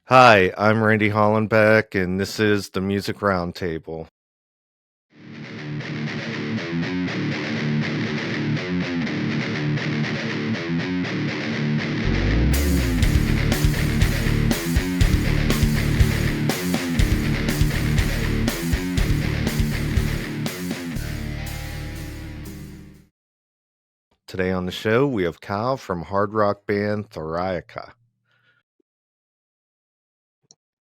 Hi, I'm Randy Hollenbeck, and this is the Music Roundtable. Today on the show, we have Kyle from hard rock band Theriaca.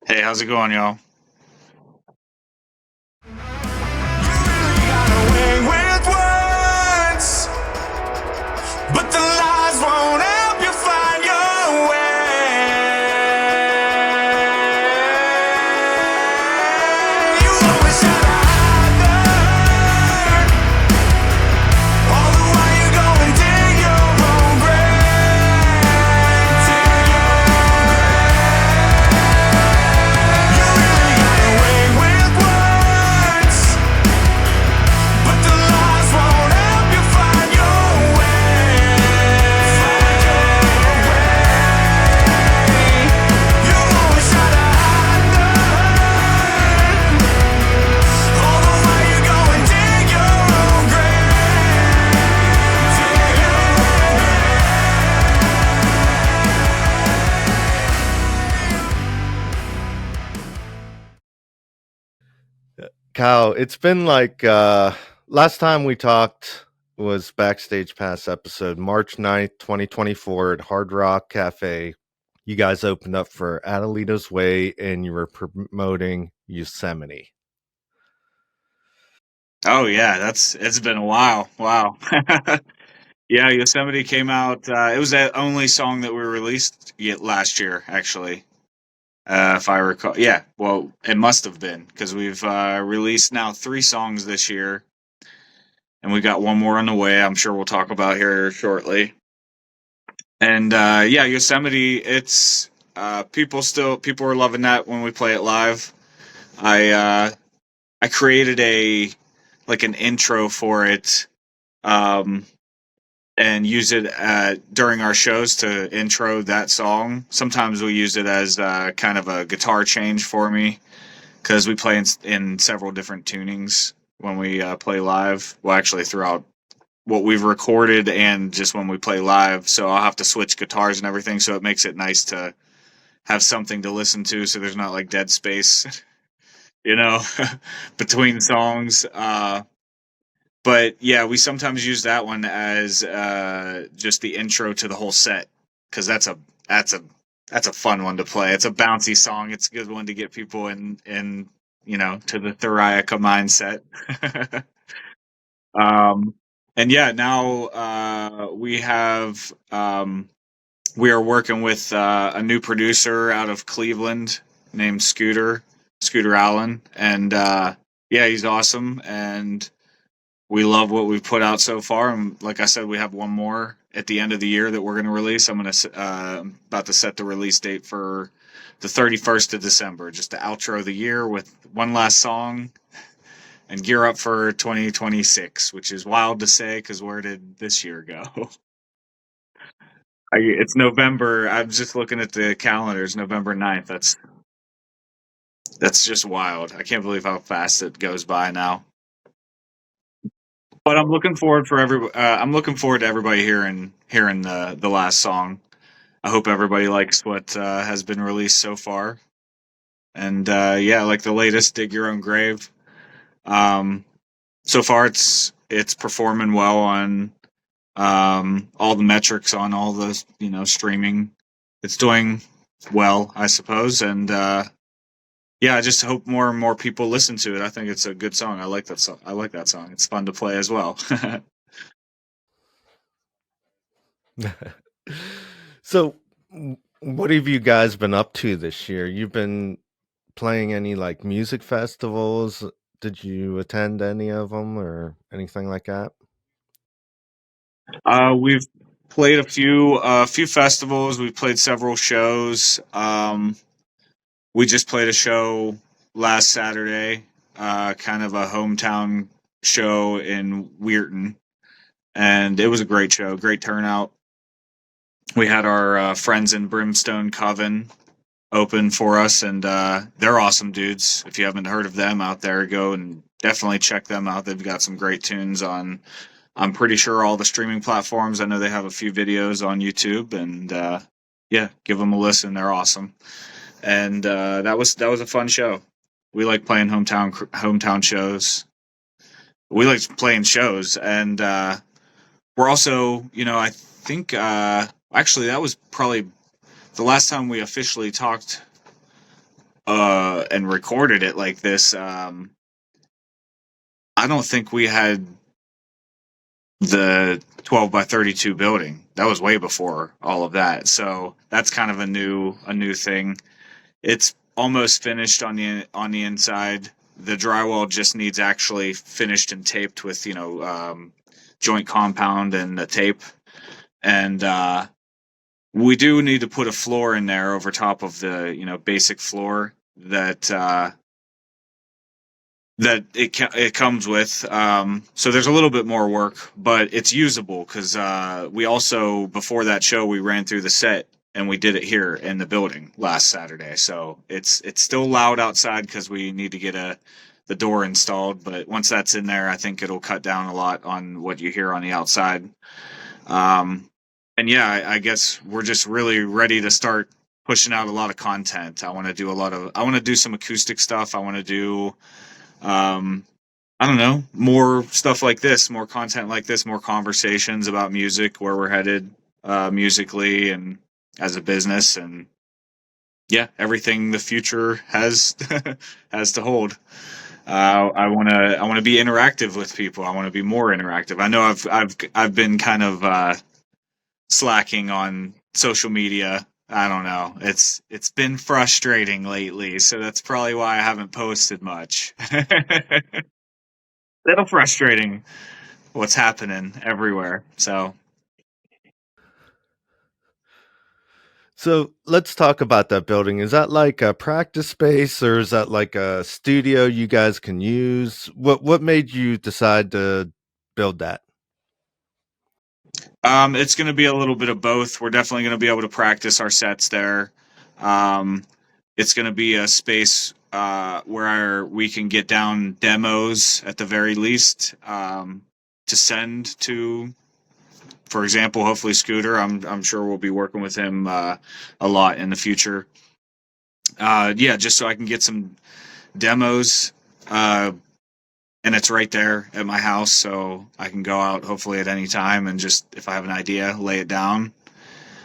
Hey, how's it going, y'all? But the lies won't help you find your way. You always try to hide them. All the while you go and dig your own grave. You really got away with words, but the lies won't help you find your way. You always try to hide them. All the while you go and dig your own grave. Kyle, it's been last time we talked was Backstage Pass episode, March 9th, 2024 at Hard Rock Cafe. You guys opened up for Adelita's Way, and you were promoting Yosemite. Oh yeah, it's been a while. Wow. Yeah, Yosemite came out. It was the only song that we released yet last year, actually. If I recall, yeah. Well, it must have been because we've released now 3 songs this year, and we got one more on the way. I'm sure we'll talk about here shortly. And yeah, Yosemite. It's people are loving that when we play it live. I I created an intro for it. And use it during our shows to intro that song. Sometimes we use it as kind of a guitar change for me because we play in several different tunings when we play live. Well, actually, throughout what we've recorded and just when we play live. So I'll have to switch guitars and everything. So it makes it nice to have something to listen to so there's not like dead space, you know, between songs. But yeah, we sometimes use that one as just the intro to the whole set because that's a that's a fun one to play. It's a bouncy song. It's a good one to get people in to the Theriaca mindset. um, and yeah, now we are working with a new producer out of Cleveland named Scooter Allen, and yeah, he's awesome and we love what we've put out so far. And like I said, we have one more at the end of the year that we're going to release. I'm going to about to set the release date for the 31st of December, just to outro the year with one last song and gear up for 2026, which is wild to say because where did this year go? It's November. I'm just looking at the calendar. It's November 9th. That's just wild. I can't believe how fast it goes by now. But I'm looking forward to everybody hearing the last song. I hope everybody likes what has been released so far. And yeah, like the latest "Dig Your Own Grave." Um, so far, it's performing well on all the metrics on all the streaming. It's doing well, I suppose. And yeah, I just hope more and more people listen to it. I think it's a good song. I like that song. I like that song. It's fun to play as well. So, what have you guys been up to this year? You've been playing any like music festivals? Did you attend any of them or anything like that? We've played a few festivals. We've played several shows. We just played a show last Saturday, kind of a hometown show in Weirton, and it was a great show, great turnout. We had our friends in Brimstone Coven open for us, and they're awesome dudes. If you haven't heard of them out there, go and definitely check them out. They've got some great tunes on, I'm pretty sure, all the streaming platforms. I know they have a few videos on YouTube, and yeah, give them a listen. They're awesome. And that was a fun show. We like playing hometown shows. We like playing shows, and we're also, I think actually that was probably the last time we officially talked and recorded it like this. I don't think we had the 12 by 32 building. That was way before all of that. So that's kind of a new thing. It's almost finished on the inside. The drywall just needs actually finished and taped with, joint compound and the tape. And we do need to put a floor in there over top of the, basic floor that it comes with. So there's a little bit more work, but it's usable because we also, before that show, we ran through the set and we did it here in the building last Saturday. So it's still loud outside because we need to get the door installed. But once that's in there, I think it'll cut down a lot on what you hear on the outside. And yeah, I guess we're just really ready to start pushing out a lot of content. I want to do some acoustic stuff. I want to do, I don't know, more stuff like this, more content like this, more conversations about music, where we're headed musically and as a business, and yeah, everything the future has has to hold. I want to be interactive with people. I want to be more interactive. I know I've been kind of slacking on social media. I don't know. It's been frustrating lately, so that's probably why I haven't posted much. Little frustrating what's happening everywhere. So, So let's talk about that building. Is that like a practice space or is that like a studio you guys can use? What made you decide to build that? it's going to be a little bit of both. We're definitely going to be able to practice our sets there. Um, it's going to be a space where we can get down demos at the very least, to send to, for example, hopefully Scooter. I'm sure we'll be working with him a lot in the future. Yeah, just so I can get some demos, uh, and it's right there at my house, so I can go out hopefully at any time and just, if I have an idea, lay it down.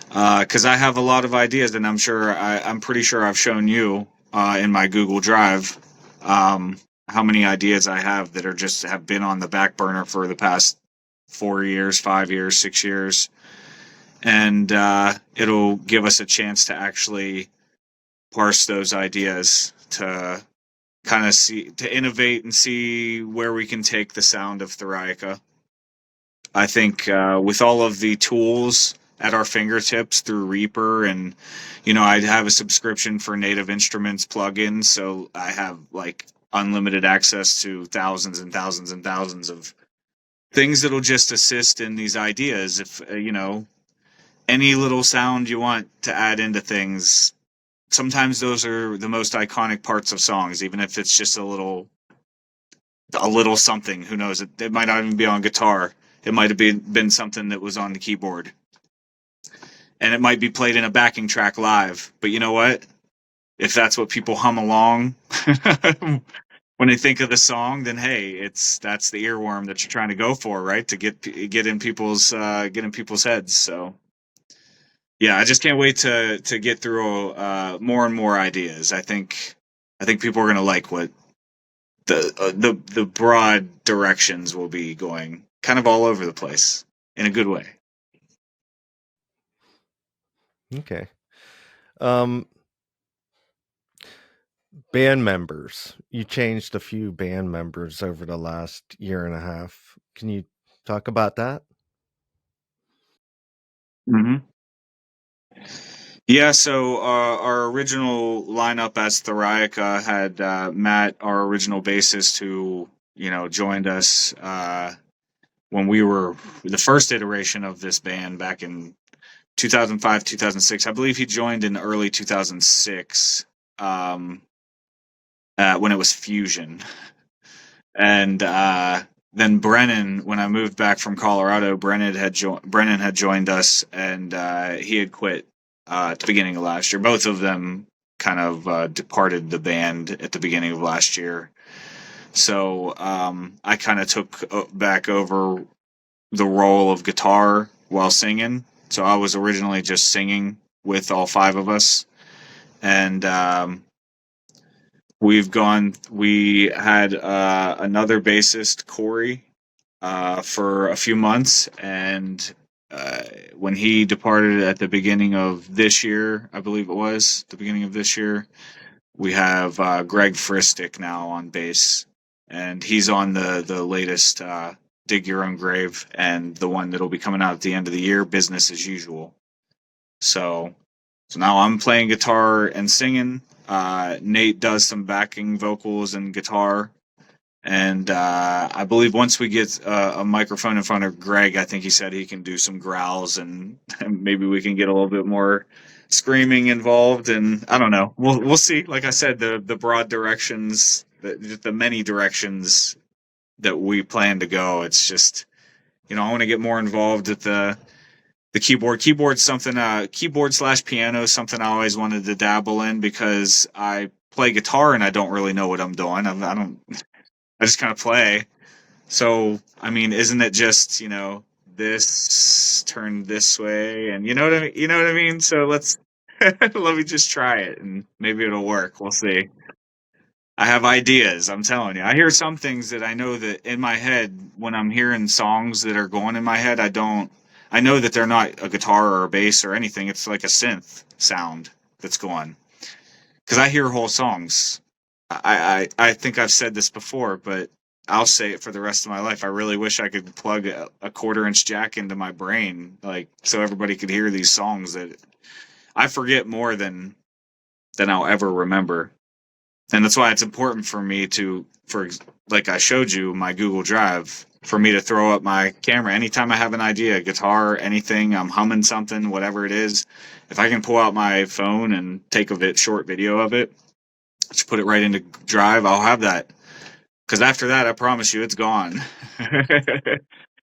Because I have a lot of ideas, and I'm pretty sure I've shown you in my Google Drive how many ideas I have that are just have been on the back burner for the past 4 years, 5 years, 6 years, and it'll give us a chance to actually parse those ideas to kind of see, to innovate and see where we can take the sound of Theriaca. I think with all of the tools at our fingertips through Reaper, and I have a subscription for Native Instruments plugins, so I have like unlimited access to thousands and thousands and thousands of things that'll just assist in these ideas. If any little sound you want to add into things, sometimes those are the most iconic parts of songs, even if it's just a little something. Who knows? It might not even be on guitar. It might have been something that was on the keyboard, and it might be played in a backing track live. But you know what? If that's what people hum along when they think of the song, then hey, that's the earworm that you're trying to go for, right? To get in people's heads. So yeah, I just can't wait to get through more and more ideas. I think people are gonna like what the broad directions will be going, kind of all over the place in a good way. Okay. Um, Band members. You changed a few band members over the last year and a half. Can you talk about that? Hmm. Yeah, so our original lineup as Theriaca had Matt, our original bassist, who joined us when we were the first iteration of this band back in 2005, 2006. I believe he joined in early 2006, when it was Fusion. And then Brennan, when I moved back from Colorado, Brennan had joined us, and he had quit at the beginning of last year. Both of them kind of departed the band at the beginning of last year. So I kind of took back over the role of guitar while singing. So I was originally just singing with all five of us, and we had another bassist, Corey, for a few months, and when he departed at the beginning of this year, I believe it was the beginning of this year, we have Greg Fristick now on bass, and he's on the latest Dig Your Own Grave, and the one that'll be coming out at the end of the year, Business as Usual. So now I'm playing guitar and singing. Nate does some backing vocals and guitar. And I believe once we get a microphone in front of Greg, I think he said he can do some growls, and maybe we can get a little bit more screaming involved. And I don't know. We'll see. Like I said, the broad directions, the many directions that we plan to go. It's just, I want to get more involved at the keyboard's something, keyboard slash piano is something I always wanted to dabble in, because I play guitar and I don't really know what I'm doing. I just kind of play. So I mean, isn't it just, this turn this way, and you know what I mean? So let's let me just try it, and maybe it'll work. We'll see. I have ideas. I'm telling you. I hear some things that I know that in my head, when I'm hearing songs that are going in my head, I know that they're not a guitar or a bass or anything. It's like a synth sound that's going. Because I hear whole songs. I think I've said this before, but I'll say it for the rest of my life. I really wish I could plug a quarter-inch jack into my brain, like, so everybody could hear these songs that I forget more than I'll ever remember. And that's why it's important for me like I showed you my Google Drive, for me to throw up my camera anytime I have an idea, guitar, anything, I'm humming something, whatever it is. If I can pull out my phone and take a short video of it, just put it right into Drive, I'll have that. Because after that, I promise you, it's gone.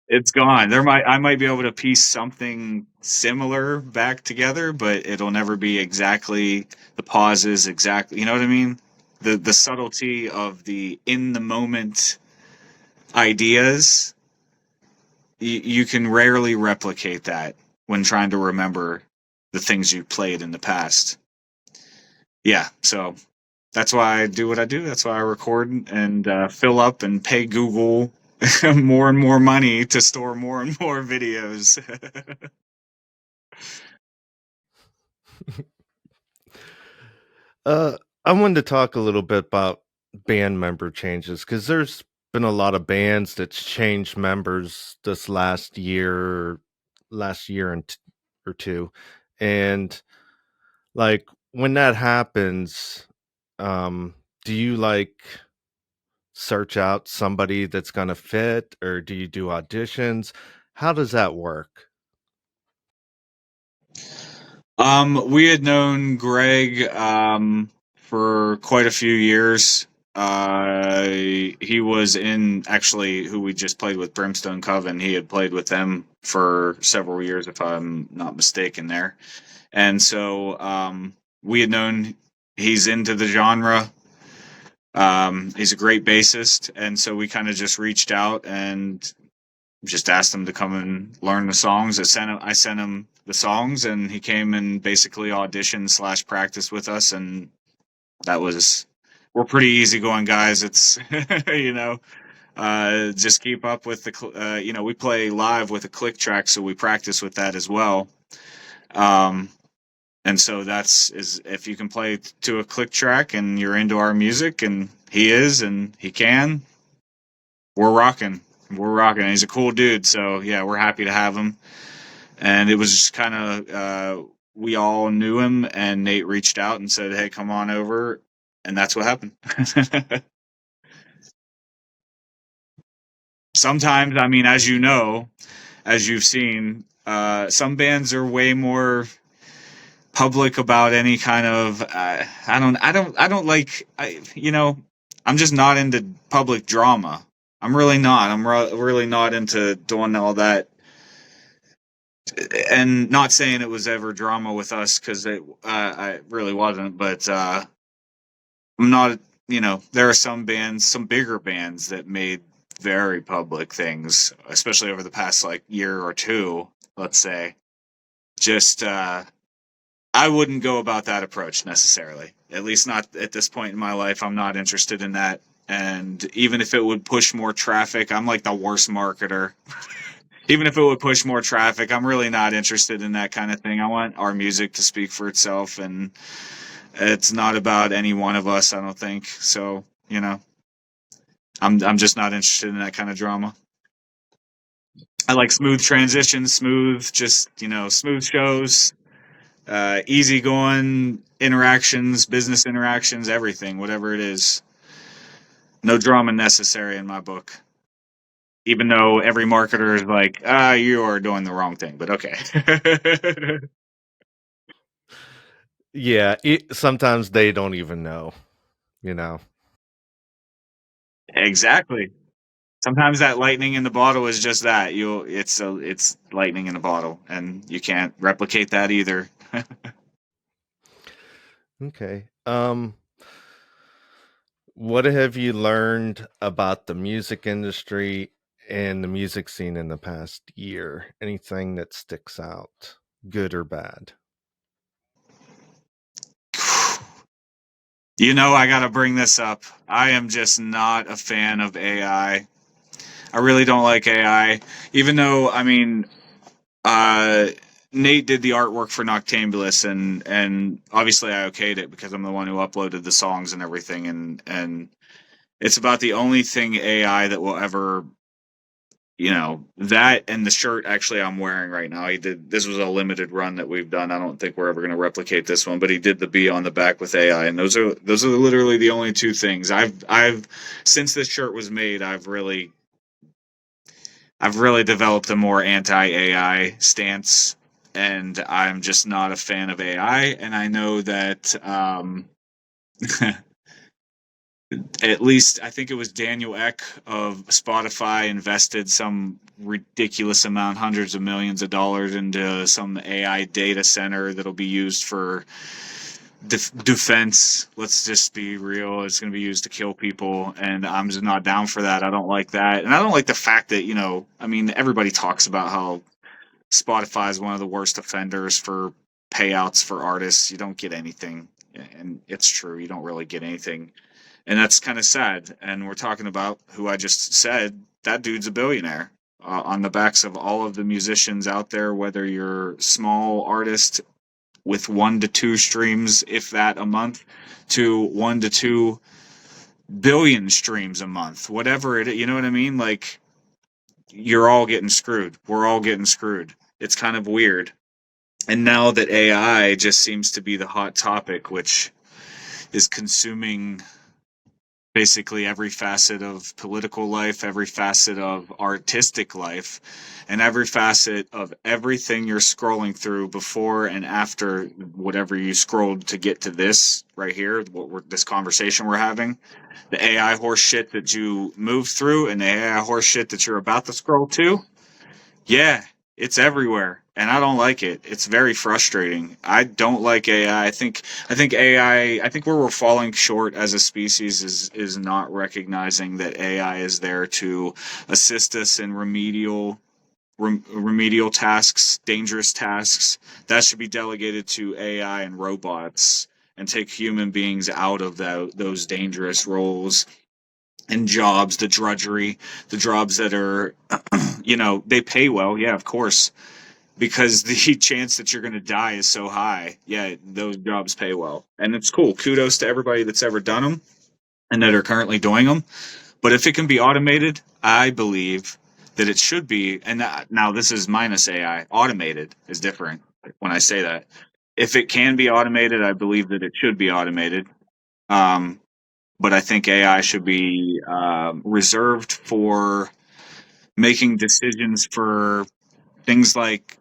It's gone. I might be able to piece something similar back together, but it'll never be exactly the pauses, exactly. You know what I mean? The subtlety of the in the moment ideas. You can rarely replicate that when trying to remember the things you played in the past. Yeah, so that's why I do what I do. That's why I record and fill up and pay Google more and more money to store more and more videos. I wanted to talk a little bit about band member changes, because there's been a lot of bands that's changed members this last year or two, and like when that happens, do you like search out somebody that's gonna fit, or do you do auditions? How does that work? We had known Greg for quite a few years. He was in, actually, who we just played with, Brimstone Coven. He had played with them for several years, if I'm not mistaken, there. And so we had known he's into the genre. He's a great bassist, and so we kind of just reached out and just asked him to come and learn the songs. I sent him the songs, and he came and basically auditioned slash practice with us, and we're pretty easygoing guys. It's just keep up with we play live with a click track, so we practice with that as well. And so is if you can play to a click track and you're into our music, and he is, and he can, we're rocking. We're rocking. He's a cool dude, so yeah, we're happy to have him. And it was just kind of we all knew him, and Nate reached out and said, "Hey, come on over," and that's what happened. Sometimes, I mean, as you know, as you've seen, Some bands are way more public about any kind of. I don't like. I'm just not into public drama. I'm really not. Really not into doing all that. And not saying it was ever drama with us because I really wasn't, but I'm not. There are some bands, some bigger bands that made very public things, especially over the past like year or two. Let's say, just I wouldn't go about that approach necessarily. At least not at this point in my life. I'm not interested in that. And even if it would push more traffic, I'm like the worst marketer. Even if it would push more traffic, I'm really not interested in that kind of thing. I want our music to speak for itself, and it's not about any one of us, I don't think. So, I'm just not interested in that kind of drama. I like smooth transitions, smooth shows, easygoing interactions, business interactions, everything, whatever it is. No drama necessary in my book. Even though every marketer is like, you are doing the wrong thing, but okay. Yeah, sometimes they don't even know, you know. Exactly. Sometimes that lightning in the bottle is just that. It's lightning in a bottle, and you can't replicate that either. Okay. What have you learned about the music industry and the music scene in the past year? Anything that sticks out, good or bad? I got to bring this up. I am just not a fan of AI. I really don't like AI, even though uh, Nate did the artwork for Noctambulous, and obviously I okayed it because I'm the one who uploaded the songs and everything, and it's about the only thing AI that will ever, that and the shirt actually I'm wearing right now. He did this was a limited run that we've done. I don't think we're ever going to replicate this one, but he did the B on the back with AI, and those are literally the only two things I've since this shirt was made. I've really developed a more anti AI stance, and I'm just not a fan of AI. And I know that at least I think it was Daniel Ek of Spotify invested some ridiculous amount, hundreds of millions of dollars into some AI data center that'll be used for defense. Let's just be real. It's going to be used to kill people, and I'm just not down for that. I don't like that, and I don't like the fact that everybody talks about how Spotify is one of the worst offenders for payouts for artists. You don't get anything, and it's true. You don't really get anything, and that's kind of sad. And we're talking about who I just said. That dude's a billionaire. On the backs of all of the musicians out there, whether you're small artist with 1 to 2 streams, if that, a month, to 1 to 2 billion streams a month, whatever it, you know what I mean? Like, you're all getting screwed. We're all getting screwed. It's kind of weird. And now that AI just seems to be the hot topic, which is consuming basically every facet of political life, every facet of artistic life, and every facet of everything you're scrolling through before and after whatever you scrolled to get to this right here, this conversation we're having. The AI horse shit that you moved through and the AI horse shit that you're about to scroll to, yeah, it's everywhere, and I don't like it. It's very frustrating. I don't like AI. I think AI. I think where we're falling short as a species is not recognizing that AI is there to assist us in remedial tasks, dangerous tasks. That should be delegated to AI and robots, and take human beings out of those dangerous roles and jobs, the drudgery, the jobs that are, they pay well. Yeah, of course, because the chance that you're going to die is so high. Yeah, those jobs pay well. And it's cool. Kudos to everybody that's ever done them and that are currently doing them. But if it can be automated, I believe that it should be. And now this is minus AI. Automated is different when I say that. If it can be automated, I believe that it should be automated. Um, but I think AI should be reserved for making decisions for things like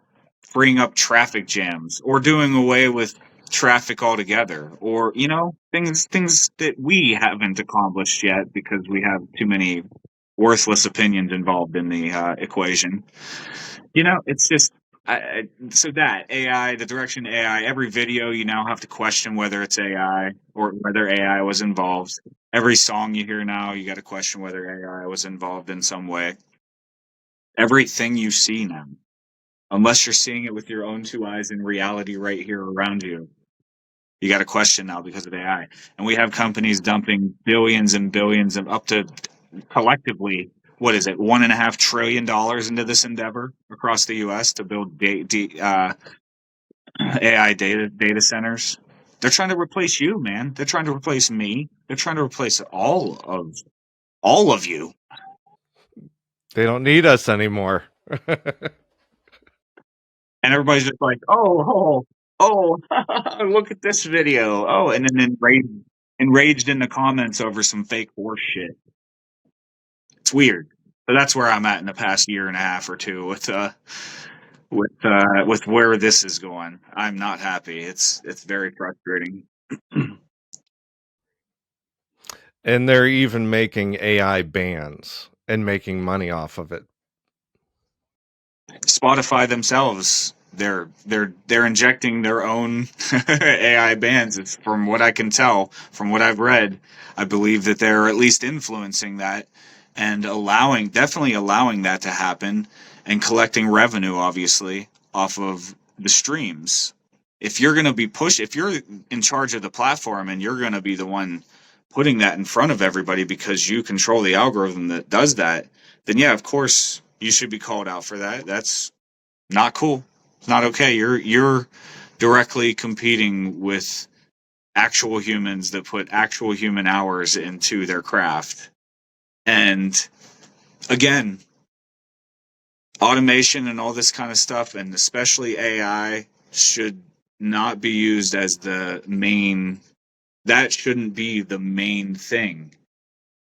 freeing up traffic jams or doing away with traffic altogether, or things that we haven't accomplished yet because we have too many worthless opinions involved in the equation. It's just so that AI, the direction AI, every video you now have to question whether it's AI or whether AI was involved. Every song you hear now, you got to question whether AI was involved in some way. Everything you see now, unless you're seeing it with your own two eyes in reality right here around you, you got to question now because of AI. And we have companies dumping billions and billions and up to collectively, what is it, $1.5 trillion into this endeavor across the U.S. to build AI data centers. They're trying to replace you, man. They're trying to replace me. They're trying to replace all of you. They don't need us anymore. And everybody's just like, oh, look at this video. Oh, and then enraged in the comments over some fake horse shit. It's weird. But that's where I'm at in the past year and a half or two with where this is going. I'm not happy. It's very frustrating. And they're even making AI bands and making money off of it. Spotify themselves, they're injecting their own AI bands. It's, from what I can tell, from what I've read, I believe that they're at least influencing that and definitely allowing that to happen and collecting revenue, obviously, off of the streams. If you're going to be if you're in charge of the platform and you're going to be the one putting that in front of everybody because you control the algorithm that does that, then yeah, of course you should be called out for that. That's not cool. It's not okay. You're directly competing with actual humans that put actual human hours into their craft. And again, automation and all this kind of stuff, and especially AI, should not be used as the main. That shouldn't be the main thing.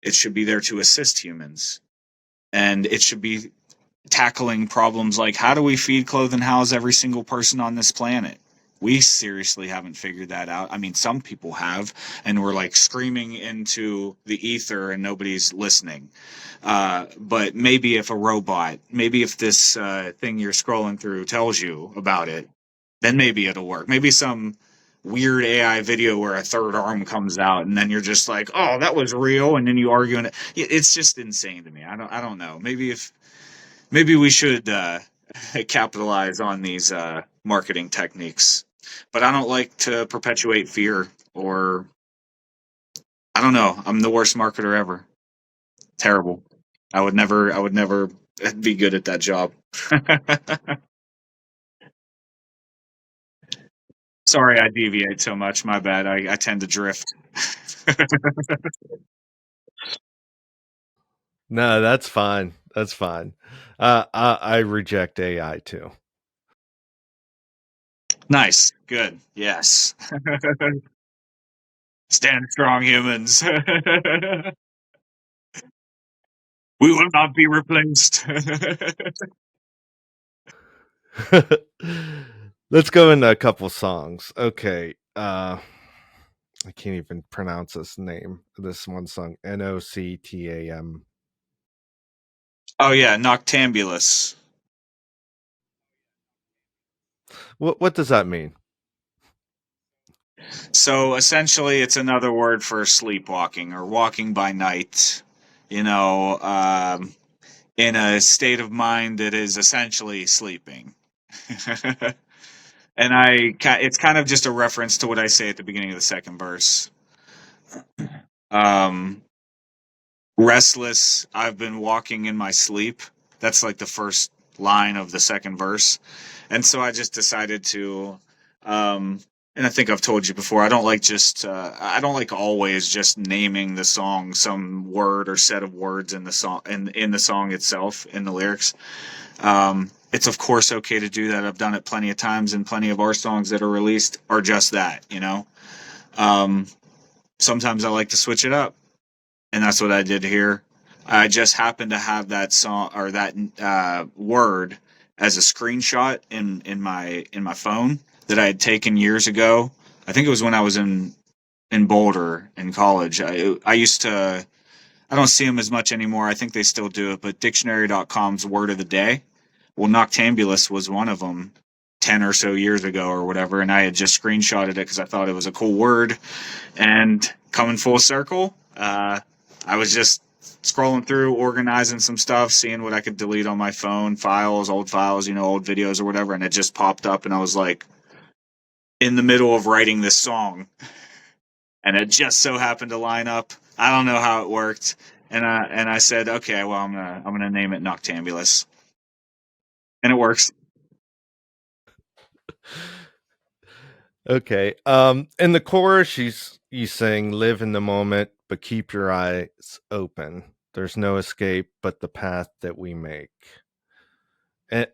It should be there to assist humans. And it should be tackling problems like, how do we feed, clothe, and house every single person on this planet? We seriously haven't figured that out. I mean, some people have, and we're like screaming into the ether and nobody's listening. But maybe if a robot, maybe if this thing you're scrolling through tells you about it, then maybe it'll work. Maybe some weird AI video where a third arm comes out, and then you're just like, "Oh, that was real," and then you argue, and it's just insane to me. I don't know. Maybe we should capitalize on these marketing techniques, but I don't like to perpetuate fear, or I don't know. I'm the worst marketer ever. Terrible. I would never be good at that job. Sorry, I deviate so much. My bad. I tend to drift. No, that's fine. That's fine. I reject AI too. Nice. Good. Yes. Stand strong, humans. We will not be replaced. Let's go into a couple songs. Okay. I can't even pronounce this name. This one song, Noctam. Oh yeah, Noctambulous. What does that mean? So essentially, it's another word for sleepwalking or walking by night. You know, in a state of mind that is essentially sleeping. And it's kind of just a reference to what I say at the beginning of the second verse. Um, Restless, I've been walking in my sleep. That's like the first line of the second verse. And so I just decided to, and I think I've told you before, I don't like always just naming the song some word or set of words in the song, in the song itself, in the lyrics. It's of course okay to do that. I've done it plenty of times, and plenty of our songs that are released are just that, you know? Um, Sometimes I like to switch it up, and that's what I did here. I just happened to have that song or that word as a screenshot in my phone that I had taken years ago. I think it was when I was in Boulder in college. I used to, I don't see them as much anymore. I think they still do it, but dictionary.com's word of the day. Well, Noctambulous was one of them 10 or so years ago or whatever, and I had just screenshotted it because I thought it was a cool word. And coming full circle, I was just scrolling through, organizing some stuff, seeing what I could delete on my phone, old files, old videos or whatever, and it just popped up, and I was like, in the middle of writing this song, and it just so happened to line up. I don't know how it worked, and I said, okay, well, I'm gonna name it Noctambulous, and it works. Okay. In the chorus, you sing, "Live in the moment, but keep your eyes open. There's no escape but the path that we make." And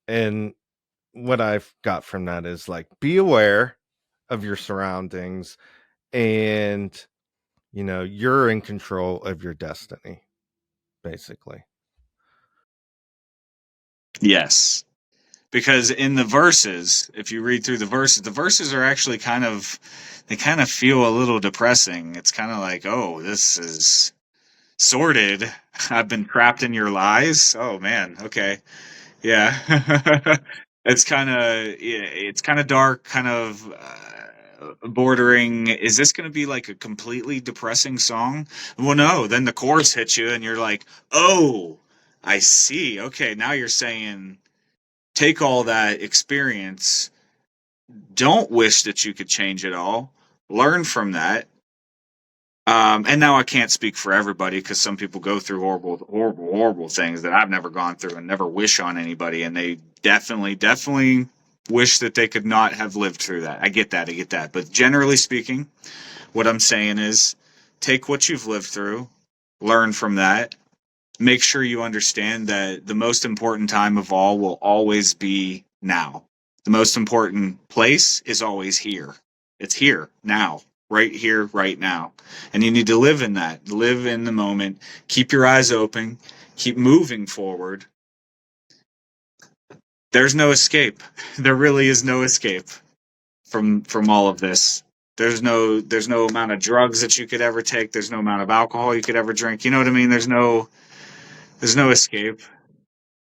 and what I've got from that is like, be aware of your surroundings, and you're in control of your destiny, basically. Yes, because in the verses, if you read through the verses are actually they kind of feel a little depressing. It's kind of like, oh, this is sordid. I've been trapped in your lies. Oh man, okay. Yeah. It's kind of dark, kind of bordering. Is this going to be like a completely depressing song? Well, no. Then the chorus hits you, and you're like, "Oh, I see. Okay, now you're saying take all that experience. Don't wish that you could change it all. Learn from that." And now I can't speak for everybody because some people go through horrible things that I've never gone through and never wish on anybody. And they definitely wish that they could not have lived through that. I get that. I get that. But generally speaking, what I'm saying is take what you've lived through, learn from that, make sure you understand that the most important time of all will always be now. The most important place is always here. It's here now, right here, right now. And you need to live in that, live in the moment, keep your eyes open, keep moving forward. There's no escape. There really is no escape from all of this. There's no amount of drugs that you could ever take. There's no amount of alcohol you could ever drink. You know what I mean? There's no escape.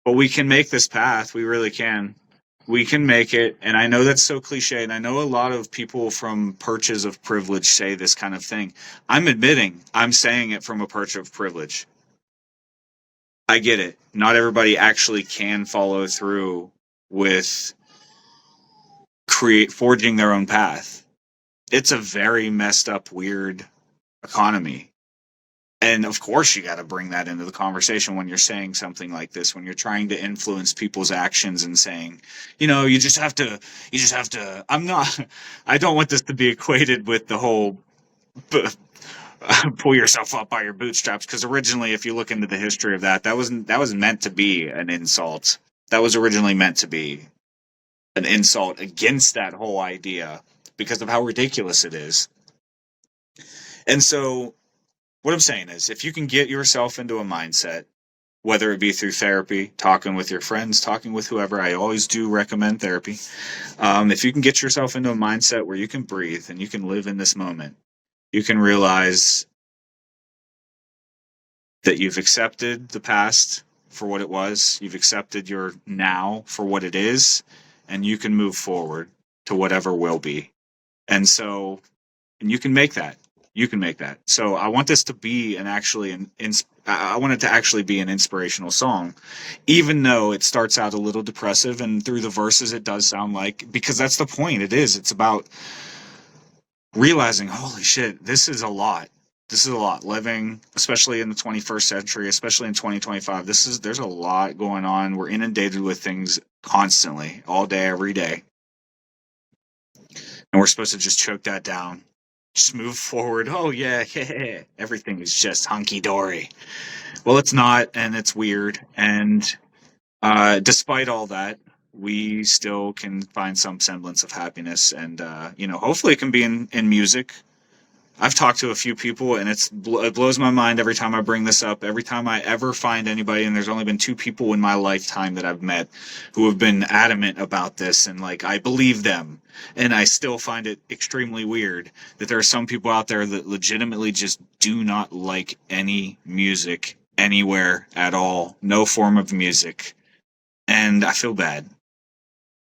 But we can make this path. We really can. We can make it. And I know that's so cliche. And I know a lot of people from perches of privilege say this kind of thing. I'm admitting I'm saying it from a perch of privilege. I get it. Not everybody actually can follow through with forging their own path. It's a very messed up, weird economy. And of course, you got to bring that into the conversation when you're saying something like this, when you're trying to influence people's actions and saying, you just have to, I don't want this to be equated with the whole pull yourself up by your bootstraps. Because originally, if you look into the history of that was meant to be an insult. That was originally meant to be an insult against that whole idea because of how ridiculous it is. And so what I'm saying is, if you can get yourself into a mindset, whether it be through therapy, talking with your friends, talking with whoever, I always do recommend therapy. If you can get yourself into a mindset where you can breathe and you can live in this moment, you can realize that you've accepted the past for what it was, you've accepted your now for what it is, and you can move forward to whatever will be. And so, and you can make that. You can make that. So I want this to be I want it to actually be an inspirational song, even though it starts out a little depressive, and through the verses it does sound like, because that's the point. It's about realizing, holy shit, this is a lot. This is a lot. Living, especially in the 21st century, especially in 2025, there's a lot going on. We're inundated with things constantly, all day, every day. And we're supposed to just choke that down. Just move forward. Oh yeah, everything is just hunky dory. Well, it's not, and it's weird. And despite all that, we still can find some semblance of happiness, and hopefully, it can be in music. I've talked to a few people, and it blows my mind every time I bring this up. Every time I ever find anybody, and there's only been two people in my lifetime that I've met who have been adamant about this, and like I believe them, and I still find it extremely weird that there are some people out there that legitimately just do not like any music anywhere at all, no form of music, and I feel bad.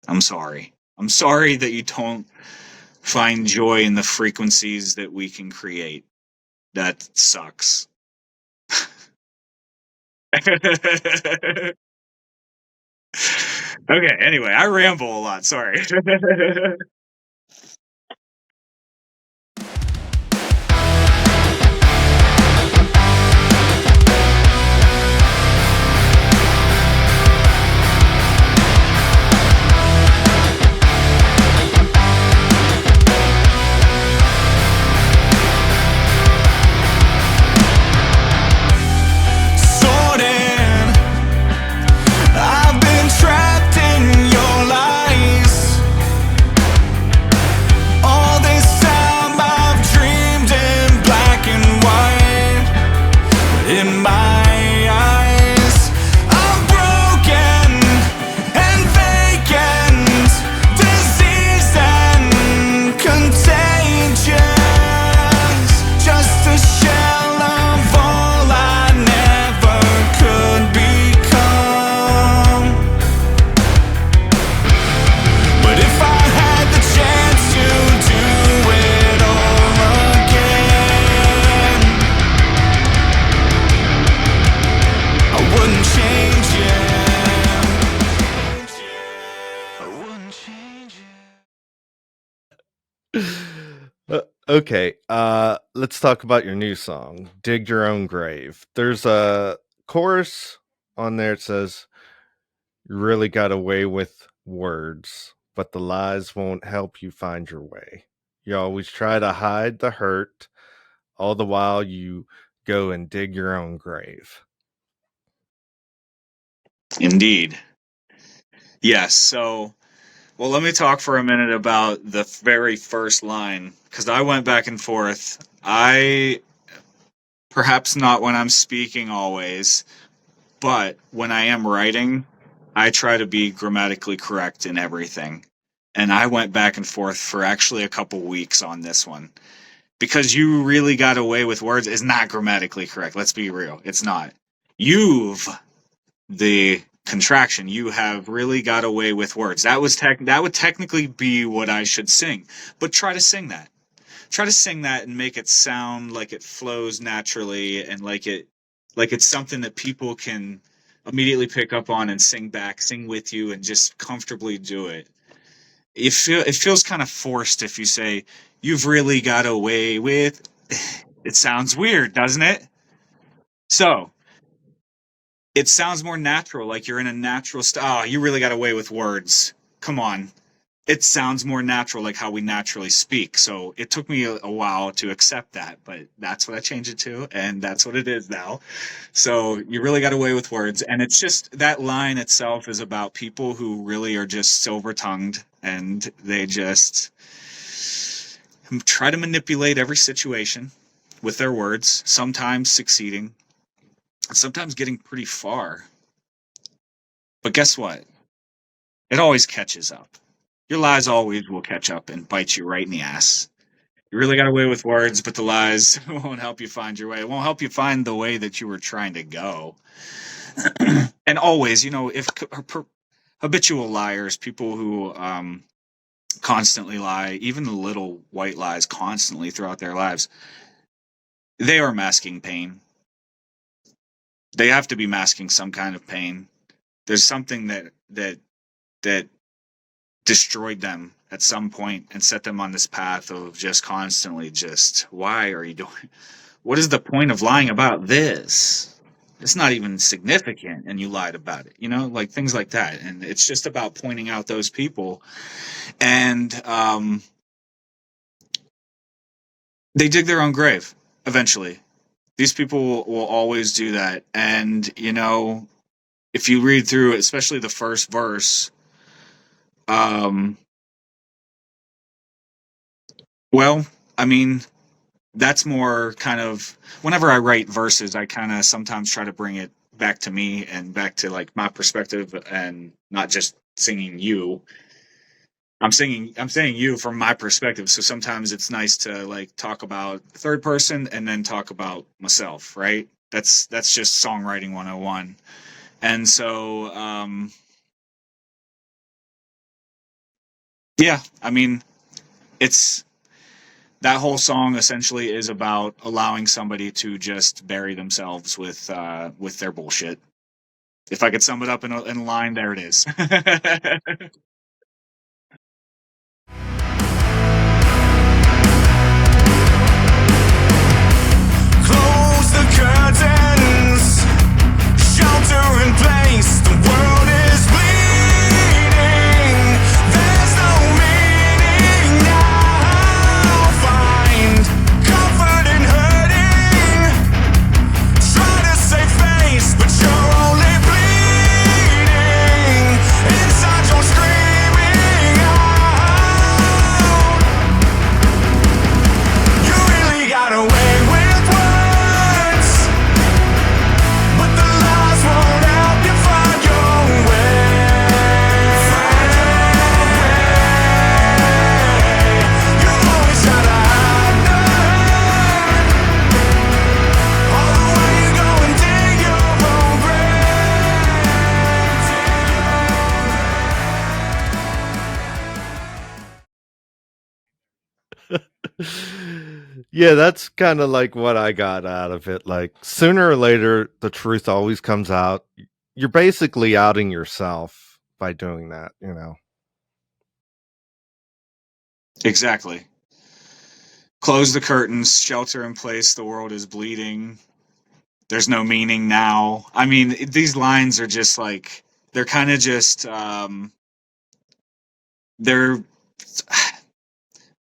I'm sorry. I'm sorry that you don't find joy in the frequencies that we can create. That sucks. Okay, anyway, I ramble a lot. Sorry. I've been trapped in your lies. All this time I've dreamed in black and white. In my eyes, I'm broken and vacant, diseased and contagious. Just a shell of all I never could become. But if I had the chance to do it all again, I wouldn't change it. I wouldn't change it. Okay, let's talk about your new song, Dig Your Own Grave. There's a chorus on there that says, "You really got away with words, but the lies won't help you find your way. You always try to hide the hurt, all the while you go and dig your own grave." Indeed. Yes. So, well, let me talk for a minute about the very first line because I went back and forth. I, perhaps not when I'm speaking always, but when I am writing, I try to be grammatically correct in everything. And I went back and forth for actually a couple weeks on this one because you really got away with words is not grammatically correct. Let's be real. It's not. You've the contraction. You have really got away with words. That would technically be what I should sing. But try to sing that. Try to sing that and make it sound like it flows naturally and like it's something that people can immediately pick up on and sing back, sing with you and just comfortably do it. It feels kind of forced if you say you've really got away with. It sounds weird, doesn't it? So it sounds more natural, like you're in a natural style. Oh, you really got away with words. Come on. It sounds more natural, like how we naturally speak. So it took me a while to accept that, but that's what I changed it to, and that's what it is now. So you really got away with words, and it's just that line itself is about people who really are just silver tongued, and they just try to manipulate every situation with their words, sometimes succeeding, sometimes getting pretty far. But guess what? It always catches up. Your lies always will catch up and bite you right in the ass. You really got away with words, but the lies won't help you find your way. It won't help you find the way that you were trying to go. And always, if habitual liars, people who constantly lie, even the little white lies constantly throughout their lives, they are masking pain. They have to be masking some kind of pain. There's something that destroyed them at some point and set them on this path of just constantly why are you doing what is the point of lying about this? It's not even significant and you lied about it, like things like that. And it's just about pointing out those people. And they dig their own grave eventually. These people will always do that. And if you read through especially the first verse, well, I mean, that's more kind of, whenever I write verses, I kind of sometimes try to bring it back to me and back to like my perspective, and not just singing you. I'm saying you from my perspective. So sometimes it's nice to like talk about third person and then talk about myself, right? That's just songwriting 101. And so yeah, I mean, it's that whole song essentially is about allowing somebody to just bury themselves with their bullshit. If I could sum it up in a line, there it is. Close the curtains, shelter in place. The world is bleeding. There's no meaning now. Find comfort in hurting. Try to save face, but you're only bleeding. Inside you're screaming out. You really got away with words, but the lies won't help you find your way. You always try to hide none. All the way you go and dig your own Yeah, that's kind of like what I got out of it. Like sooner or later, the truth always comes out. You're basically outing yourself by doing that, you know. Exactly. Close the curtains, shelter in place. The world is bleeding. There's no meaning now. I mean, these lines are just like, they're kind of just they're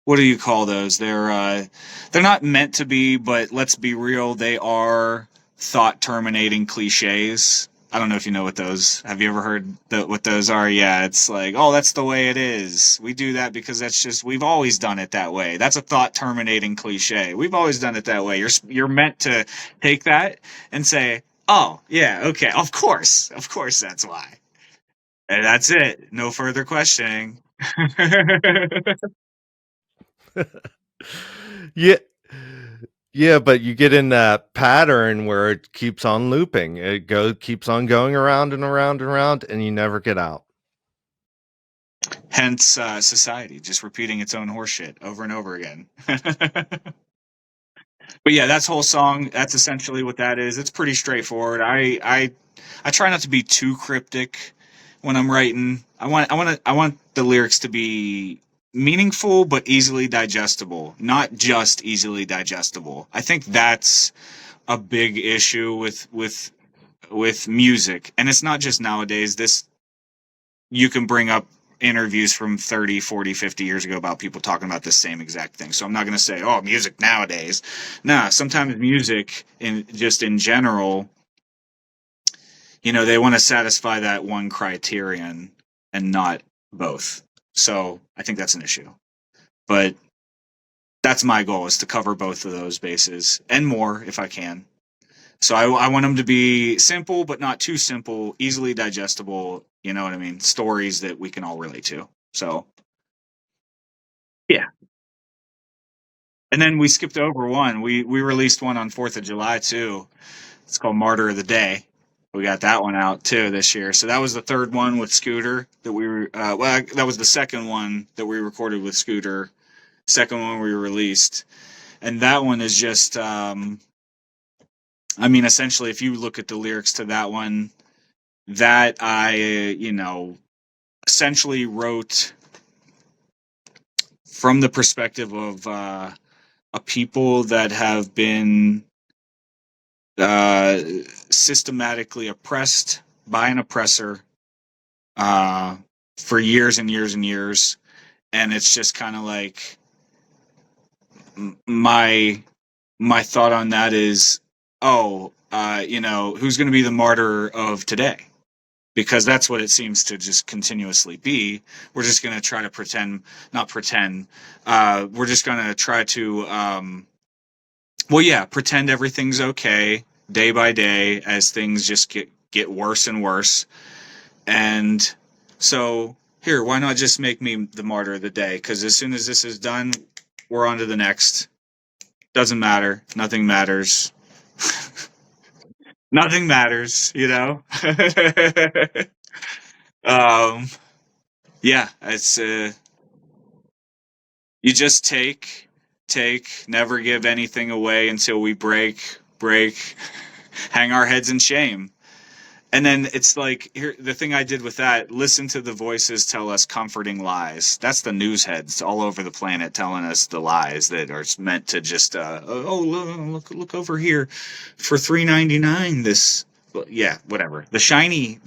what do you call those? They're not meant to be, but let's be real, they are thought terminating cliches. I don't know if you know what those. Have you ever heard what those are? Yeah, it's like, oh, that's the way it is. We do that because that's just, we've always done it that way. That's a thought terminating cliche. We've always done it that way. You're meant to take that and say, oh, yeah, okay, of course, that's why. And that's it. No further questioning. Yeah. Yeah, but you get in that pattern where it keeps on looping. Keeps on going around and around and around, and you never get out. Hence, society just repeating its own horseshit over and over again. But yeah, that's whole song. That's essentially what that is. It's pretty straightforward. I try not to be too cryptic when I'm writing. I want the lyrics to be meaningful but easily digestible, not just easily digestible. I think that's a big issue with music, and it's not just nowadays. This, you can bring up interviews from 30, 40, 50 years ago about people talking about the same exact thing. So I'm not going to say, oh, music nowadays. Nah, sometimes music in general, you know, they want to satisfy that one criterion and not both. So I think that's an issue. But that's my goal, is to cover both of those bases and more if I can. So I want them to be simple, but not too simple, easily digestible. You know what I mean? Stories that we can all relate to. So yeah. And then we skipped over one. We released one on 4th of July too. It's called Martyr of the Day. We got that one out too this year. So that was the third one with Scooter that we were. Well, that was the second one that we recorded with Scooter. Second one we released, and that one is just. I mean, essentially, if you look at the lyrics to that one, that I, essentially wrote from the perspective of a people that have been systematically oppressed by an oppressor for years and years and years. And it's just kind of like my thought on that is, who's going to be the martyr of today? Because that's what it seems to just continuously be. We're just going to try to not pretend. We're just going to try to Well, yeah, pretend everything's okay day by day as things just get worse and worse. And so here, why not just make me the martyr of the day? Because as soon as this is done, we're on to the next. Doesn't matter. Nothing matters. Nothing matters, you know? um, yeah, it's you just take, never give anything away until we break, hang our heads in shame. And then it's like here the thing I did with that, listen to the voices tell us comforting lies. That's the news heads all over the planet telling us the lies that are meant to just oh look over here for $3.99 this yeah, whatever. The shiny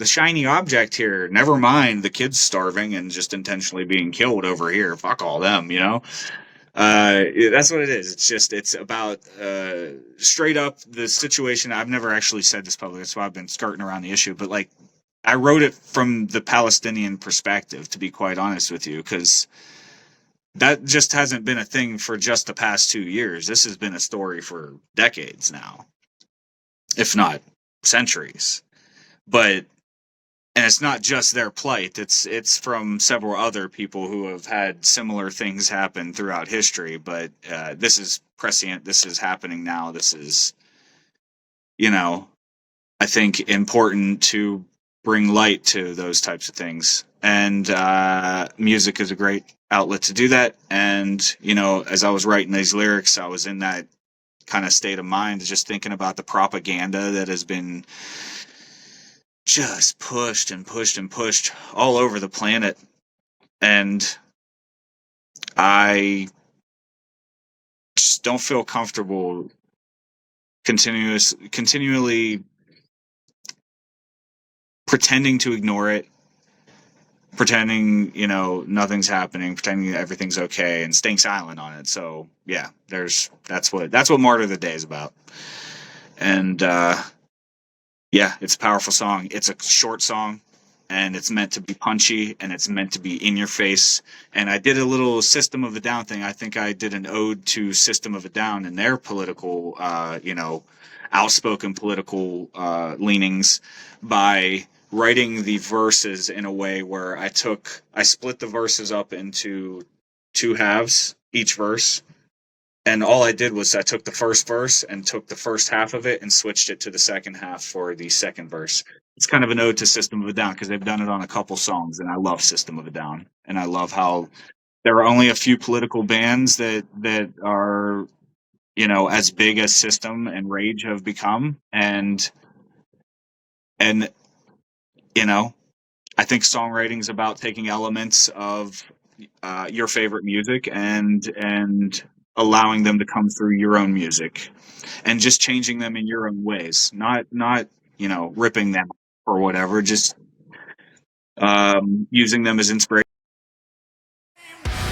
object here. Never mind the kids starving and just intentionally being killed over here. Fuck all them, you know? That's what it is. It's about straight up the situation. I've never actually said this publicly, that's why I've been skirting around the issue. But like, I wrote it from the Palestinian perspective, to be quite honest with you, because that just hasn't been a thing for just the past 2 years. This has been a story for decades now, if not centuries. But and it's not just their plight, it's from several other people who have had similar things happen throughout history, but this is prescient, this is happening now, this is, you know, I think important to bring light to those types of things, and music is a great outlet to do that. And you know, as I was writing these lyrics, I was in that kind of state of mind, just thinking about the propaganda that has been just pushed and pushed and pushed all over the planet. And I just don't feel comfortable continually pretending to ignore it, pretending, you know, nothing's happening, pretending that everything's okay, and staying silent on it. So yeah, that's what Martyr of the Day is about. And yeah, it's a powerful song. It's a short song, and it's meant to be punchy, and it's meant to be in your face. And I did a little System of a Down thing. I think I did an ode to System of a Down and their political, you know, outspoken political leanings by writing the verses in a way where I split the verses up into two halves, each verse. And all I did was I took the first verse and took the first half of it and switched it to the second half for the second verse. It's kind of an ode to System of a Down because they've done it on a couple songs, and I love System of a Down, and I love how there are only a few political bands that are, you know, as big as System and Rage have become, and you know, I think songwriting's about taking elements of your favorite music and allowing them to come through your own music, and just changing them in your own ways, not you know, ripping them or whatever, just using them as inspiration.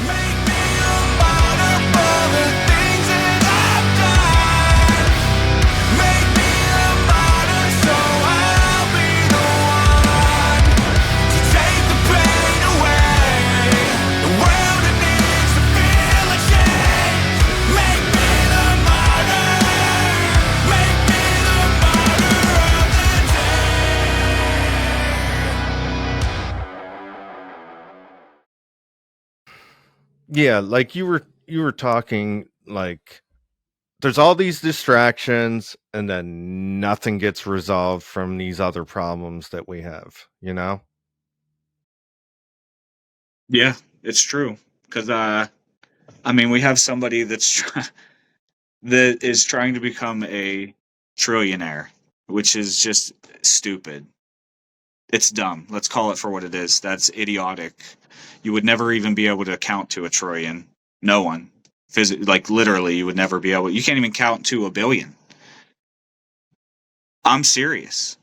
Make me a martyr for the things that I've done. Make me a martyr so I'll be the one to take the pain away. The world it needs to feel a change. Make me the martyr. Make me the martyr of the Yeah, like you were talking, like there's all these distractions and then nothing gets resolved from these other problems that we have, you know? Yeah, it's true. Because I mean, we have somebody that is trying to become a trillionaire, which is just stupid. It's dumb. Let's call it for what it is. That's idiotic. You would never even be able to count to a trillion. No one. Like literally, you would never be able. You can't even count to a billion. I'm serious.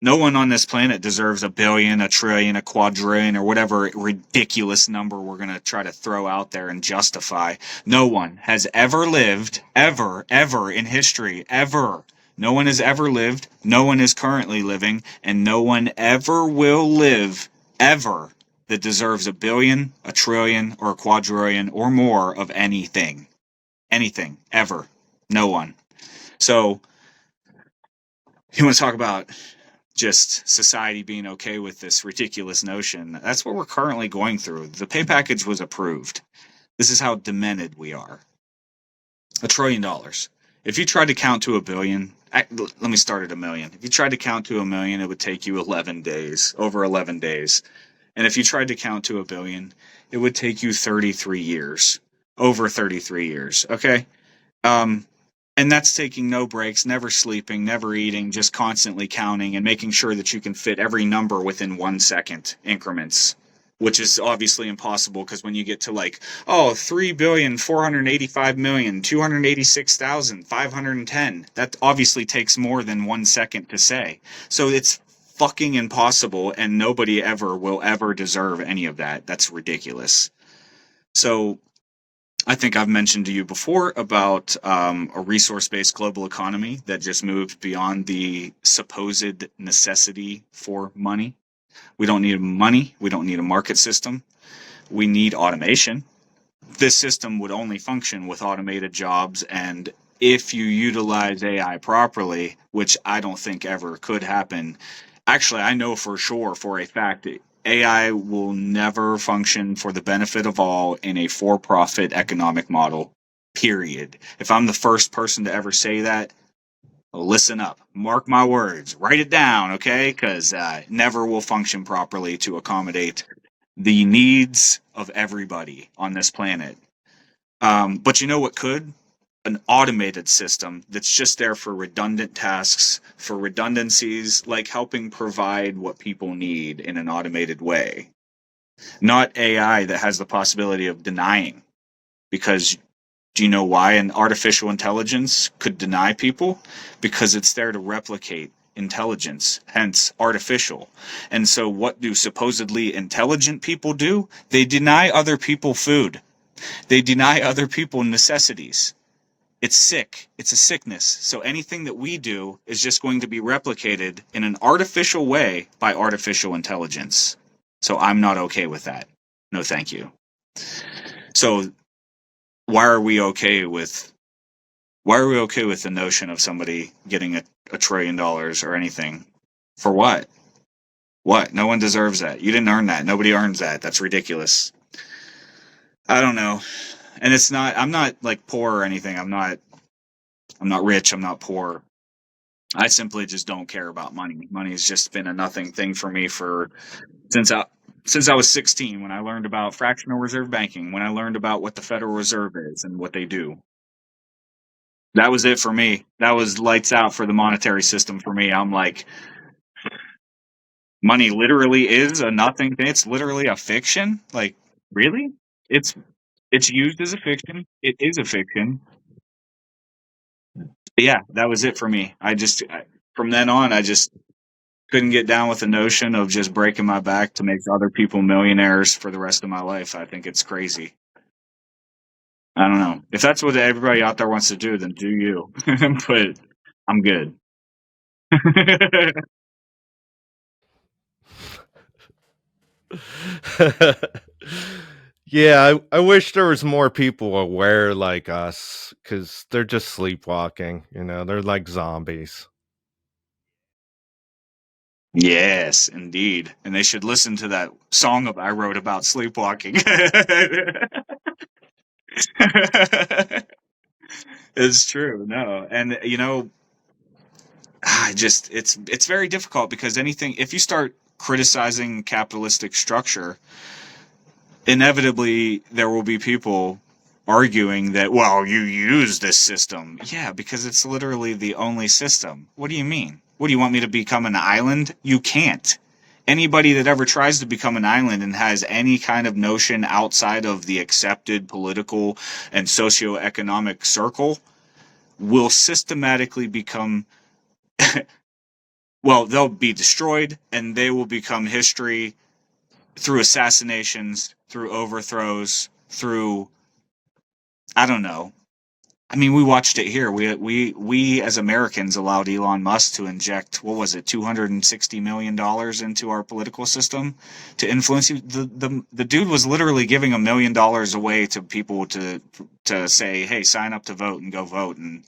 No one on this planet deserves a billion, a trillion, a quadrillion, or whatever ridiculous number we're going to try to throw out there and justify. No one has ever lived, ever in history, ever. No one has ever lived, no one is currently living, and no one ever will live, ever, that deserves a billion, a trillion, or a quadrillion, or more of anything. Anything, ever. No one. So you want to talk about just society being okay with this ridiculous notion? That's what we're currently going through. The pay package was approved. This is how demented we are. $1 trillion. If you tried to count to 1 billion, let me start at 1 million. If you tried to count to 1 million, it would take you 11 days, over 11 days. And if you tried to count to 1 billion, it would take you 33 years, over 33 years. Okay. And that's taking no breaks, never sleeping, never eating, just constantly counting and making sure that you can fit every number within 1 second increments, which is obviously impossible because when you get to like, 3,485,286,510, that obviously takes more than 1 second to say. So it's fucking impossible, and nobody ever will ever deserve any of that. That's ridiculous. So I think I've mentioned to you before about a resource-based global economy that just moved beyond the supposed necessity for money. We don't need money. We don't need a market system. We need automation. This system would only function with automated jobs, and if you utilize AI properly, which I don't think ever could happen. Actually, I know for sure, for a fact, AI will never function for the benefit of all in a for-profit economic model, period. If I'm the first person to ever say that, listen up. Mark my words. Write it down, okay? Because it never will function properly to accommodate the needs of everybody on this planet. But you know what could? An automated system that's just there for redundant tasks, for redundancies, like helping provide what people need in an automated way. Not AI that has the possibility of denying. Because do you know why an artificial intelligence could deny people? Because it's there to replicate intelligence, hence artificial. And so what do supposedly intelligent people do? They deny other people food. They deny other people necessities. It's sick. It's a sickness. So anything that we do is just going to be replicated in an artificial way by artificial intelligence. So I'm not okay with that. No, thank you. So why are we okay with the notion of somebody getting $1 trillion or anything? For what? What? No one deserves that. You didn't earn that. Nobody earns that. That's ridiculous. I don't know. And it's not, I'm not like poor or anything. I'm not rich. I'm not poor. I simply just don't care about money. Money has just been a nothing thing for me since I was 16, when I learned about fractional reserve banking, when I learned about what the Federal Reserve is and what they do. That was it for me. That was lights out for the monetary system for me. I'm like, money literally is a nothing thing. It's literally a fiction. Like, really? It's used as a fiction. It is a fiction. But yeah, that was it for me. From then on, I just couldn't get down with the notion of just breaking my back to make other people millionaires for the rest of my life. I think it's crazy. I don't know. If that's what everybody out there wants to do, then do you. But I'm good. Yeah, I wish there was more people aware like us, because they're just sleepwalking. They're like zombies. Yes, indeed. And they should listen to that song I wrote about sleepwalking. It's true. No. And it's very difficult because if you start criticizing capitalistic structure, inevitably there will be people arguing that, well, you use this system. Yeah, because it's literally the only system. What do you mean? What do you want me to become an island? You can't. Anybody that ever tries to become an island and has any kind of notion outside of the accepted political and socioeconomic circle will systematically become well, they'll be destroyed, and they will become history through assassinations, through overthrows, through, I don't know. I mean, we watched it here. We as Americans allowed Elon Musk to inject, what was it, $260 million into our political system to influence you. The dude was literally giving $1 million away to people to say, hey, sign up to vote and go vote. And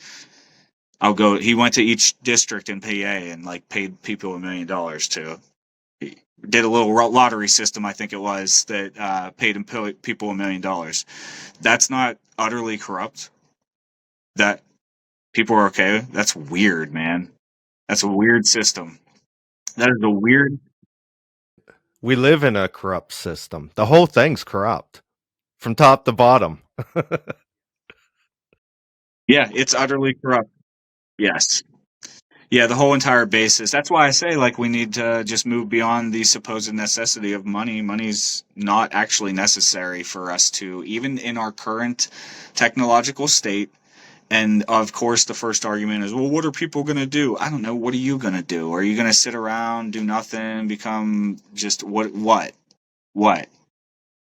He went to each district in PA and like paid people $1 million to. He did a little lottery system, I think it was, that paid people $1 million. That's not utterly corrupt. That people are okay. That's weird, man. That's a weird system. That is a weird. We live in a corrupt system. The whole thing's corrupt from top to bottom. Yeah, it's utterly corrupt. Yes. Yeah, the whole entire basis. That's why I say like we need to just move beyond the supposed necessity of money. Money's not actually necessary for us to, even in our current technological state. And of course, the first argument is, well, what are people going to do? I don't know. What are you going to do? Are you going to sit around, do nothing, become just what? What? What?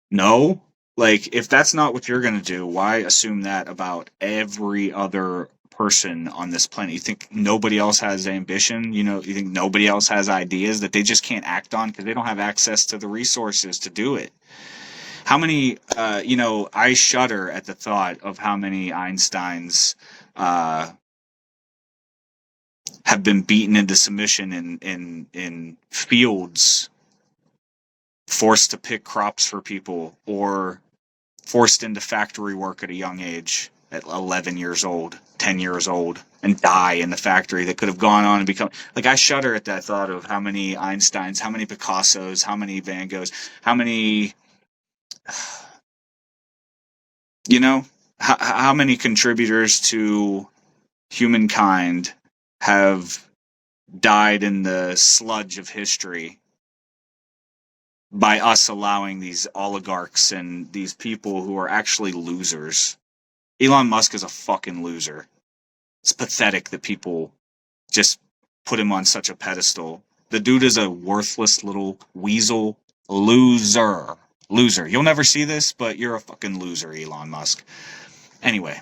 No. Like, if that's not what you're going to do, why assume that about every other person on this planet? You think nobody else has ambition? You think nobody else has ideas that they just can't act on because they don't have access to the resources to do it? How many, I shudder at the thought of how many Einsteins have been beaten into submission in fields, forced to pick crops for people, or forced into factory work at a young age, at 11 years old, 10 years old, and die in the factory that could have gone on and become. Like, I shudder at that thought of how many Einsteins, how many Picassos, how many Van Goghs, how many, how many contributors to humankind have died in the sludge of history by us allowing these oligarchs and these people who are actually losers. Elon Musk is a fucking loser. It's pathetic that people just put him on such a pedestal. The dude is a worthless little weasel loser. Loser. You'll never see this, but you're a fucking loser, Elon Musk. Anyway.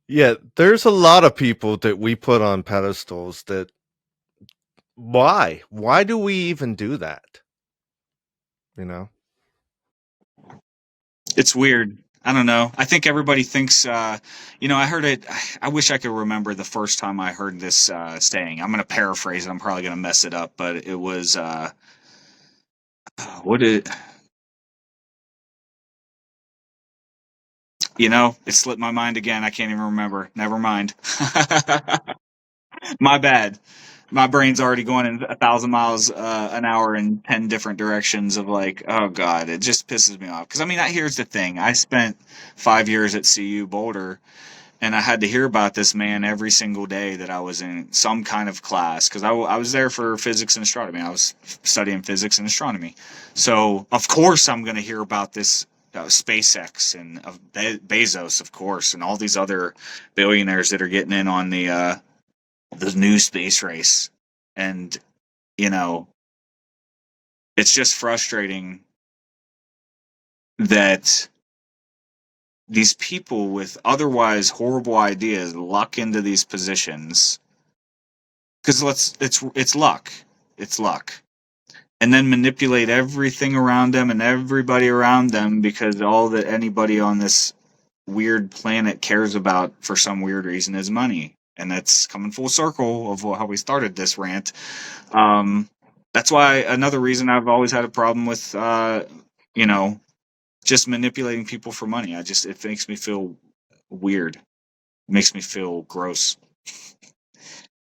Yeah, there's a lot of people that we put on pedestals that why? Why do we even do that? You know? It's weird. I don't know. I think everybody thinks, I heard it. I wish I could remember the first time I heard this saying. I'm going to paraphrase it. I'm probably going to mess it up, but it was, what it, it slipped my mind again. I can't even remember. Never mind. My bad. My brain's already going in 1,000 miles an hour in 10 different directions of like, oh God, it just pisses me off. Because, I mean, here's the thing. I spent 5 years at CU Boulder, and I had to hear about this man every single day that I was in some kind of class, because I was there for physics and astronomy. I was studying physics and astronomy. So, of course, I'm going to hear about this SpaceX and Bezos, of course, and all these other billionaires that are getting in on the new space race. And, you know, it's just frustrating that these people with otherwise horrible ideas luck into these positions, because it's luck. It's luck. And then manipulate everything around them and everybody around them, because all that anybody on this weird planet cares about for some weird reason is money. And that's coming full circle of how we started this rant. That's why another reason I've always had a problem with, just manipulating people for money. It makes me feel weird. It makes me feel gross.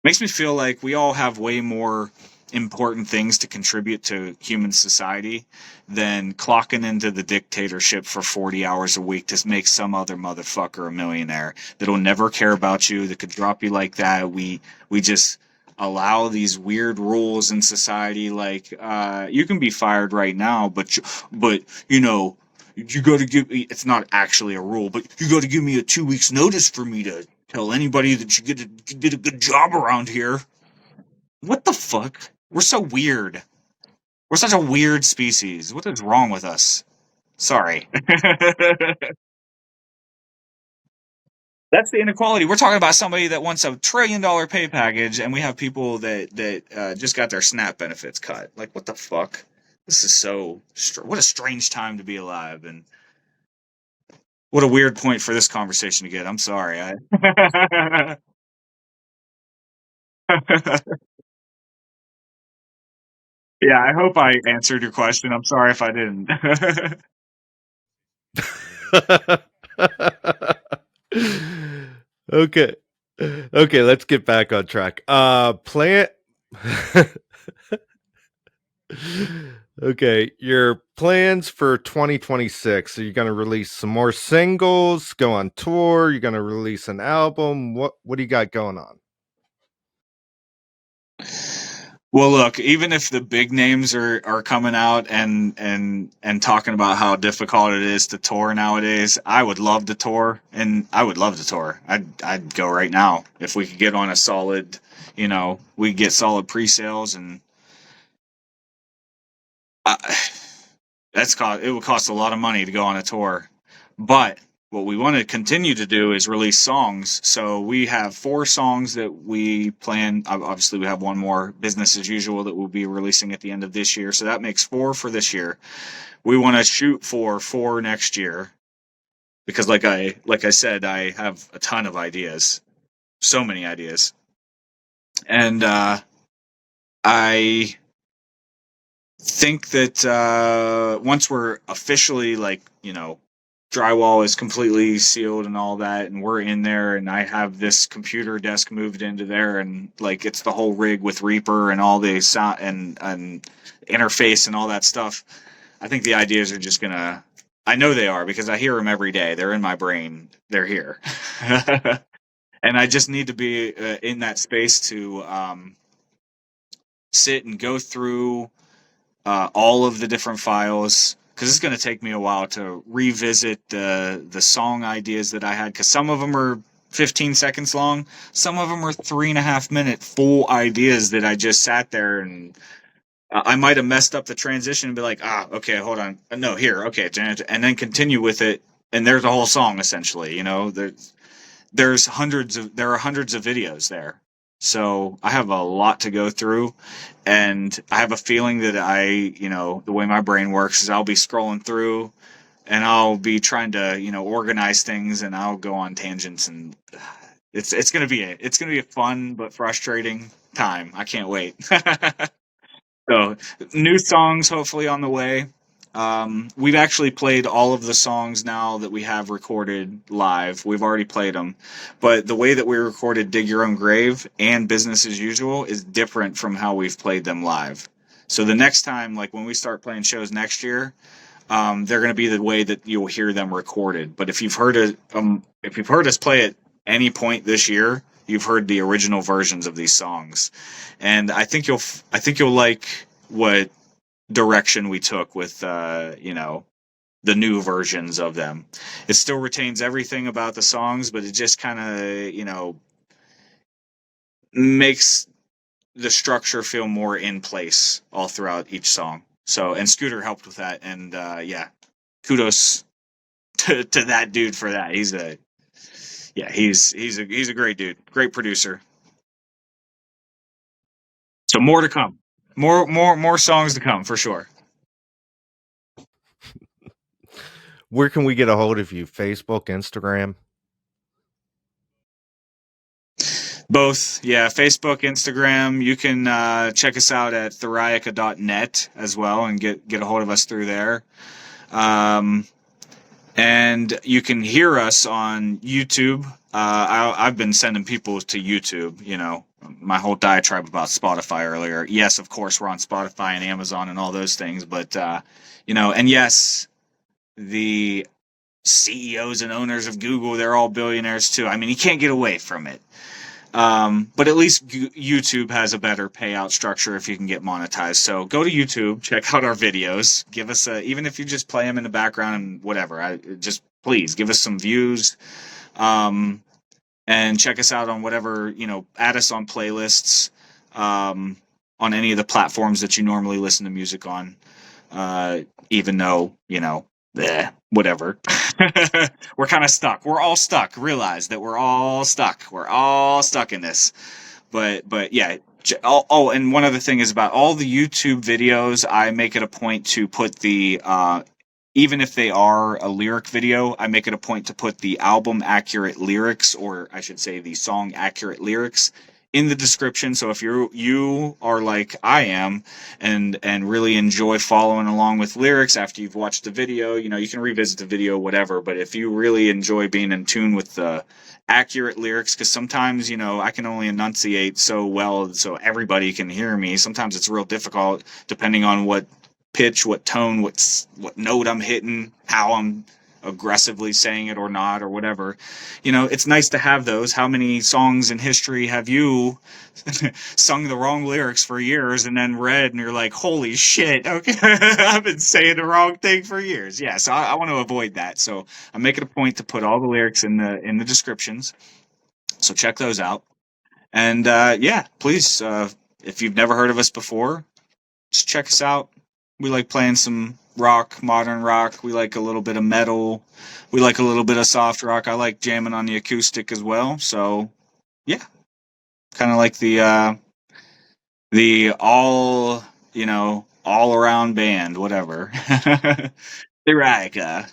Makes me feel like we all have way more important things to contribute to human society than clocking into the dictatorship for 40 hours a week to make some other motherfucker a millionaire that'll never care about you, that could drop you like that. We just allow these weird rules in society, like you can be fired right now, but you got to give me, it's not actually a rule, but you got to give me a 2 weeks notice for me to tell anybody that you did a good job around here. What the fuck? We're so weird. We're such a weird species. What is wrong with us? Sorry. That's the inequality. We're talking about somebody that wants $1 trillion pay package, and we have people that just got their SNAP benefits cut. Like, what the fuck? This is what a strange time to be alive. And What a weird point for this conversation to get. I'm sorry. Yeah, I hope I answered your question. I'm sorry if I didn't. Okay. Okay, let's get back on track. Plant Okay, your plans for 2026. Are you going to release some more singles, go on tour, you're going to release an album? What do you got going on? Well, look, even if the big names are coming out and talking about how difficult it is to tour nowadays, I would love to tour, and I would love to tour. I'd go right now if we could get on a solid, we get solid pre-sales, and I, it would cost a lot of money to go on a tour. But what we want to continue to do is release songs. So we have 4 songs that we plan. Obviously, we have one more, Business as Usual, that we'll be releasing at the end of this year. So that makes 4 for this year. We want to shoot for 4 next year because, like I said, I have a ton of ideas, so many ideas, and I think that once we're officially, drywall is completely sealed and all that, and we're in there, and I have this computer desk moved into there, and it's the whole rig with Reaper and all the sound and interface and all that stuff. I think the ideas are just gonna. I know they are because I hear them every day. They're in my brain. They're here, and I just need to be in that space to sit and go through all of the different files, because it's going to take me a while to revisit the song ideas that I had, because some of them are 15 seconds long, some of them are 3.5 minute full ideas that I just sat there and I might have messed up the transition and be like, okay, hold on, no, here, okay, and then continue with it, and there's a whole song essentially. There are hundreds of videos there. So I have a lot to go through, and I have a feeling that the way my brain works is I'll be scrolling through and I'll be trying to, organize things, and I'll go on tangents, and it's going to be a fun but frustrating time. I can't wait. So, new songs hopefully on the way. We've actually played all of the songs now that we have recorded live. We've already played them, but the way that we recorded "Dig Your Own Grave" and "Business as Usual" is different from how we've played them live. So the next time, like when we start playing shows next year, they're going to be the way that you'll hear them recorded. But if you've heard us play at any point this year, you've heard the original versions of these songs, and I think you'll like what direction we took with the new versions of them. It still retains everything about the songs, but it just kind of makes the structure feel more in place all throughout each song. So, and Scooter helped with that, and kudos to that dude for that. He's a great dude, great producer. So more to come, more songs to come for sure. Where can we get a hold of you? Facebook, Instagram? Both, yeah. Facebook, Instagram. You can check us out at Theriaca.net as well, and get a hold of us through there. And you can hear us on YouTube. I've been sending people to YouTube. My whole diatribe about Spotify earlier. Yes, of course, we're on Spotify and Amazon and all those things, but and yes, the CEOs and owners of Google, they're all billionaires too. I mean, you can't get away from it. But at least YouTube has a better payout structure if you can get monetized. So go to YouTube, check out our videos, give us even if you just play them in the background and whatever, just please give us some views, and check us out on whatever, add us on playlists, on any of the platforms that you normally listen to music on, even though, whatever. We're kind of stuck. We're all stuck. Realize that we're all stuck. We're all stuck in this. But yeah. Oh, and one other thing is about all the YouTube videos, I make it a point to put the even if they are a lyric video, I make it a point to put the album accurate lyrics, or I should say the song accurate lyrics, in the description. So if you are like I am, and really enjoy following along with lyrics after you've watched the video, you can revisit the video, whatever. But if you really enjoy being in tune with the accurate lyrics, because sometimes I can only enunciate so well so everybody can hear me. Sometimes it's real difficult depending on what pitch, what tone, what note I'm hitting, how I'm aggressively saying it or not, or whatever. It's nice to have those. How many songs in history have you sung the wrong lyrics for years and then read and you're like, holy shit, okay, I've been saying the wrong thing for years. Yeah, so I want to avoid that. So I make it a point to put all the lyrics in the descriptions. So check those out. And yeah, please, if you've never heard of us before, just check us out. We like playing some rock, modern rock. We like a little bit of metal. We like a little bit of soft rock. I like jamming on the acoustic as well. So yeah, kind of like the all around band, whatever. Theriaca.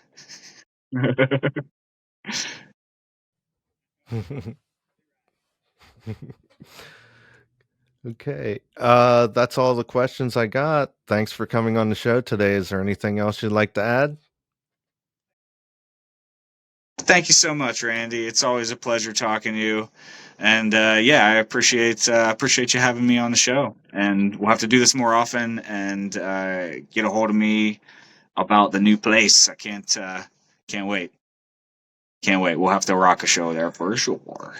Okay. That's all the questions I got. Thanks for coming on the show today. Is there anything else you'd like to add? Thank you so much, Randy. It's always a pleasure talking to you. And yeah, I appreciate you having me on the show. And we'll have to do this more often and get a hold of me about the new place. I can't wait. Can't wait. We'll have to rock a show there for sure.